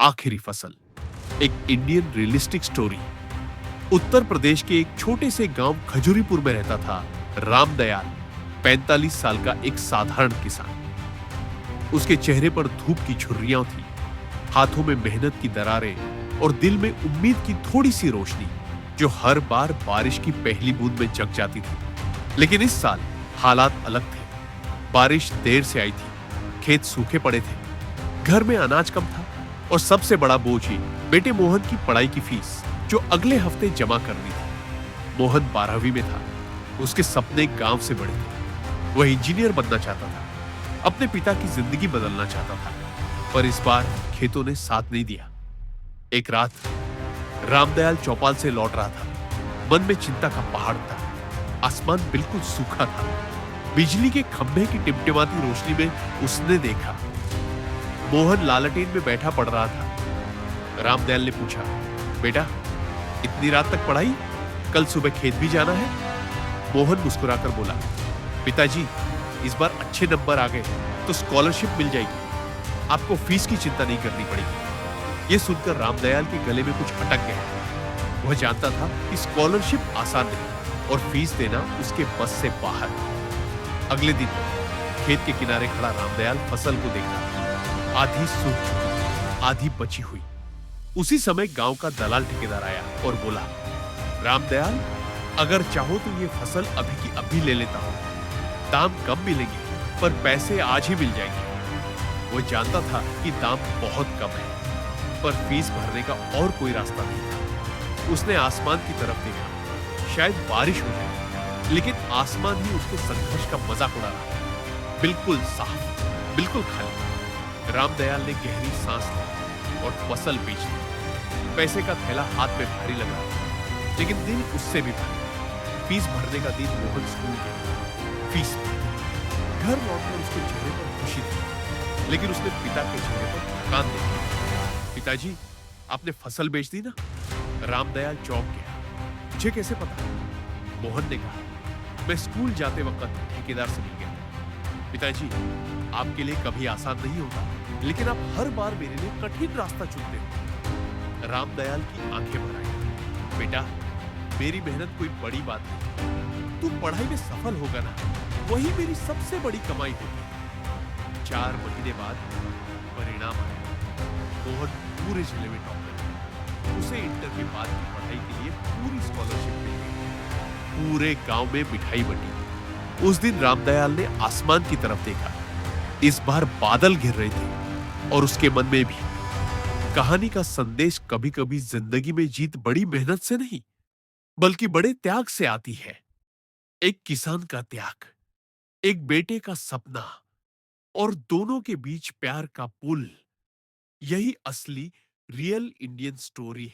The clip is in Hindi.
आखिरी फसल, एक Indian realistic story. Uttar Pradesh के एक छोटे से गांव खजूरीपुर में रहता था रामदयाल, 45 साल का एक साधारण किसान। उसके चेहरे पर धूप की झुर्रियां थी, हाथों में मेहनत की दरारें और दिल में उम्मीद की थोड़ी सी रोशनी जो हर बार बारिश की पहली बूंद में जग जाती थी। लेकिन इस साल हालात अलग थे। बारिश देर से आई थी, खेत सूखे पड़े थे, घर में अनाज कम था और सबसे बड़ा बोझ ही बेटे मोहन की पढ़ाई की फीस जो अगले हफ्ते जमा करनी थी। मोहन 12वीं में था। उसके सपने गांव से बड़े थे। वह इंजीनियर बनना चाहता था, अपने पिता की जिंदगी बदलना चाहता था, पर इस बार खेतों ने साथ नहीं दिया। एक रात रामदयाल चौपाल से लौट रहा था। मन में चिंता का पहाड़ था। आसमान बिल्कुल सूखा था। बिजली के खंभे की टिमटिमाती रोशनी में उसने देखा मोहन लालटेन में बैठा पढ़ रहा था। रामदयाल ने पूछा, बेटा इतनी रात तक पढ़ाई, कल सुबह खेत भी जाना है? मोहन मुस्कुराकर बोला, पिताजी इस बार अच्छे नंबर आ गए तो स्कॉलरशिप मिल जाएगी, आपको फीस की चिंता नहीं करनी पड़ेगी। यह सुनकर रामदयाल के गले में कुछ अटक गया। वह जानता था कि स्कॉलरशिप आसान नहीं और फीस देना उसके बस से बाहर। अगले दिन खेत के किनारे खड़ा रामदयाल फसल को देखा। आधी सूख चुकी, आधी बची हुई। उसी समय गांव का दलाल ठेकेदार आया और बोला, रामदयाल अगर चाहो तो ये फसल अभी की अभी ले लेता हूं। दाम कम मिलेंगे पर पैसे आज ही मिल जाएंगे। वो जानता था कि दाम बहुत कम है, पर फीस भरने का और कोई रास्ता नहीं था। उसने आसमान की तरफ देखा। शायद बारिश हो जाए, लेकिन आसमान ही उसके संघर्ष का मजाक उड़ा रहा। बिल्कुल साफ, बिल्कुल खाली। रामदयाल ने गहरी सांस ली और फसल बेच दी। पैसे का थैला हाथ में भारी लगा, लेकिन दिल उससे भी भारी। फीस भरने का दिन मोहन स्कूल गया। फीस घर लौटकर उसके चेहरे पर खुशी थी, लेकिन उसने पिता के चेहरे पर थकान देखी। पिताजी आपने फसल बेच दी ना? रामदयाल चौंक गया। मुझे कैसे पता? मोहन ने कहा, मैं स्कूल जाते वक्त ठेकेदार से मिल गया। पिताजी आपके लिए कभी आसान नहीं होता, लेकिन आप हर बार मेरे लिए कठिन रास्ता चुनते हो। रामदयाल की आंखें भर आई। बेटा मेरी मेहनत कोई बड़ी बात नहीं, तू पढ़ाई में सफल होगा ना, वही मेरी सबसे बड़ी कमाई होगी। 4 महीने बाद परिणाम आया। मोहन पूरे जिले में टॉपर। उसे इंटर के बाद की पढ़ाई के लिए पूरी स्कॉलरशिप मिल गई। पूरे गांव में मिठाई बंटी। उस दिन रामदयाल ने आसमान की तरफ देखा। इस बार बादल घिर रहे थे और उसके मन में भी। कहानी का संदेश कभी-कभी जिंदगी में जीत बड़ी मेहनत से नहीं, बल्कि बड़े त्याग से आती है। एक किसान का त्याग, एक बेटे का सपना और दोनों के बीच प्यार का पुल, यही असली रियल इंडियन स्टोरी है।